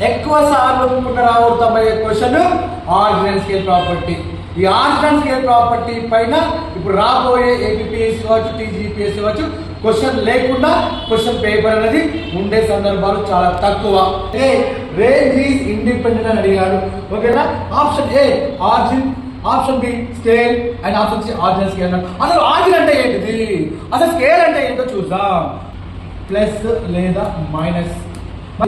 ఎక్కువ సార్లు పునరావృతమయ్యే క్వశ్చన్ ఆర్డినల్ స్కేల్ ప్రాపర్టీ. ఈ ఆర్డినల్ స్కేల్ ప్రాపర్టీ పైన ఇప్పుడు రాబోయే ఏపీపీఎస్సీ కావచ్చు, టీజీపీఎస్సీ కావచ్చు, క్వశ్చన్ లేకుండా క్వశ్చన్ పేపర్ అనేది ఉండే సందర్భాలు చాలా తక్కువ. రేంజ్ ఈజ్ ఇండిపెండెంట్ అని అడిగాడు. ఓకేనా? Option A origin, option B scale and option C ordinal scale. అసలు ఆర్జిన్ అంటే ఏంటిది, అసలు స్కేల్ అంటే ఏంటో చూద్దాం. ప్లస్ లేదా మైనస్.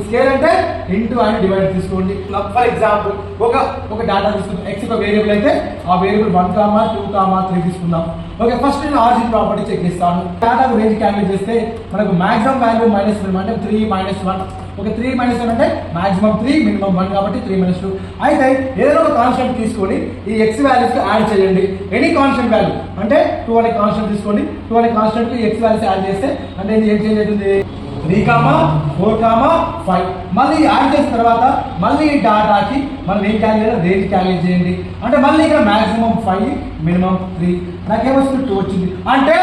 స్కేల్ అంటే ఇంటూ అని డివైడ్ తీసుకోండి. ఫర్ ఎగ్జాంపుల్ ఒక డేటా తీసుకుందాం. ఎక్స్ ఒక వేరియబుల్ అయితే ఆ వేరియబుల్ 1, 2, 3 తీసుకుందాం. ఓకే, ఫస్ట్ నేను ఆర్జిన్ ప్రాపర్టీ చెక్ చేస్తాను. డేటాకు రేంజ్ క్యాలిక్యులేట్ చేస్తే మనకు మాక్సిమం వాల్యూ -1 అంటే 3 - 1. ఓకే, 3 - 1 అంటే మాక్సిమం 3, మినిమం 1 కాబట్టి 3 - 2. అయితే ఏదైనా ఒక కాన్స్టెంట్ తీసుకొని ఈ ఎక్స్ వాల్యూస్ యాడ్ చేయండి. ఎనీ కాన్స్టెంట్ వాల్యూ అంటే 2 అనే కాన్స్టెంట్ తీసుకోండి. 2 అనే కాన్స్టెంట్ కి ఎక్స్ వాల్యూస్ యాడ్ చేస్తే అంటే ఇది ఏం చేంజ్ అవుతుంది? 3, 4, 5. మళ్ళీ యాడ్ చేసిన తర్వాత మళ్ళీ ఈ డాటాకి మనం ఏం క్యాలిక్యులేట్ రేంజ్ క్యాలిక్యులేట్ చేయండి. అంటే మళ్ళీ ఇక్కడ మాక్సిమం 5, మినిమం 3. నాకేమొస్తుంది? 2 వచ్చింది. అంటే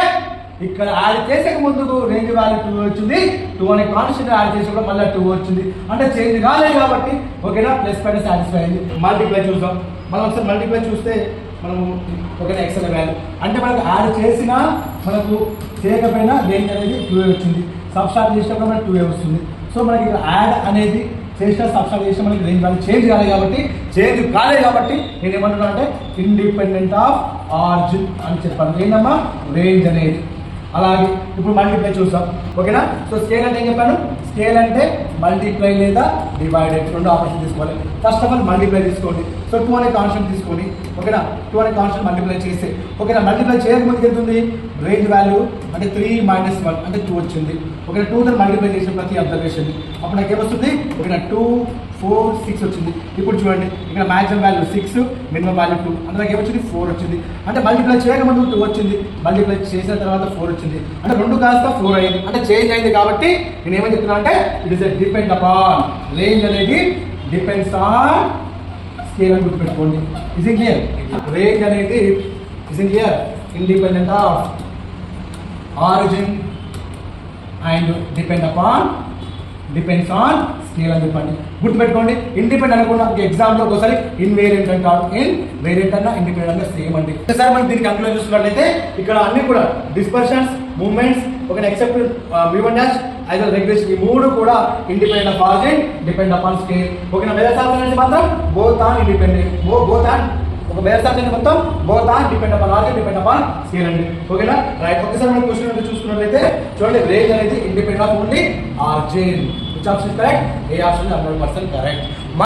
ఇక్కడ యాడ్ చేసే ముందుకు రేంజ్ వాల్యూ 2 వచ్చింది. 2 అనే కాన్స్టెంట్ యాడ్ చేసినప్పుడు మళ్ళీ 2 వచ్చింది. అంటే చేంజ్ కాలేదు కాబట్టి ఓకేనా, ప్లస్ పైన సాటిస్ఫై అయింది. మల్టిప్లై చూద్దాం. మనం ఒకసారి మల్టిప్లై చూస్తే మనము ఓకేనా ఎక్స్ అనే వాల్యూ అంటే మనకు యాడ్ చేసినా మనకు చేయకపోయినా రేంజ్ అనేది 2 వచ్చింది. సబ్స్ట్రాక్ట్ చేసినప్పుడు మనకి 2 వస్తుంది. సో మనకి ఇక్కడ యాడ్ అనేది చేసిన సబ్స్ట్రాక్ట్ చేసిన మనకి రేంజ్ వాల్యూ చేంజ్ కాలేదు కాబట్టి నేను ఏమంటున్నా అంటే ఇండిపెండెంట్ ఆఫ్ ఆర్జిన్ అని చెప్పాను. ఏంటమ్మా? రేంజ్ అనేది. అలాగే ఇప్పుడు మల్టిప్లై చూస్తాం. ఓకేనా? సో స్కేల్ అంటే ఏం చెప్పాను? స్కేల్ అంటే మల్టిప్లై లేదా డివైడెడ్, 2 ఆపరేషన్ తీసుకోవాలి. ఫస్ట్ ఆఫ్ ఆల్ మల్టిప్లై తీసుకోండి. సో 2 అనే కాన్స్టెంట్ తీసుకొని ఓకేనా 2 అనే కాన్స్టెంట్ మల్టిప్లై చేస్తే ఓకేనా మల్టిప్లై చేయకముందుకు వెళ్తుంది రేంజ్ వాల్యూ అంటే 3 - 1 అంటే 2 వచ్చింది. ఓకేనా 2 తో మల్టిప్లై చేసిన ప్రతి అబ్జర్వేషన్ అప్పుడు నాకు ఏమొస్తుంది? ఓకేనా 2, 4, 6 వచ్చింది. ఇప్పుడు చూడండి ఇక్కడ మాక్సిమం వాల్యూ 6, మినిమం వాల్యూ 2 అంటే నాకు ఏమొచ్చింది? 4 వచ్చింది. అంటే మల్టిప్లై చేయకముందు 2 వచ్చింది, మల్టిప్లై చేసిన తర్వాత 4 వచ్చింది. అంటే 2 కాస్త 4 అయింది. అంటే చేంజ్ అయింది కాబట్టి నేను ఏమని చెప్తున్నా అంటే it is depend upon. Range అనేది డిపెండ్స్ ఆన్ స్కేల్ అని గుర్తుపెట్టుకోండి. Is in clear? రేంజ్ అనేది is in clear independent of origin and depends on scale అని చెప్పండి. గుర్తుపెట్టుకోండి. ఇండిపెండెంట్ అనుకున్న ఎగ్జామ్లో ఒకసారి ఇన్వేరియంట్ అంటారు. ఇన్వేరియంట్ అన్న ఇండిపెండెంట్ అన్న సేమ్ అండి. ఒకసారి మనం దీనికి కంక్లూజన్ చూసుకున్నట్లయితే ఇక్కడ అన్ని కూడా డిస్పర్షన్స్, మూవ్మెంట్స్, ఒక ఎక్సెప్ట్ v1' అయితే రెగ్యులేషన్, ఈ 3 కూడా independent of origin, depend upon scale. ఓకేనా? వేదశాస్త్రం నుంచి మాత్రం both on independent, both on ఒక వేదశాస్త్రం మొత్తం both on depend upon origin, depend upon scale అండి. ఓకేనా? రైట్. ఒకసారి మనం క్వశ్చన్ చూసుకున్నట్లయితే చూడండి, రేంజ్ అనేది independent of only origin. Which option correct? A option 100% correct.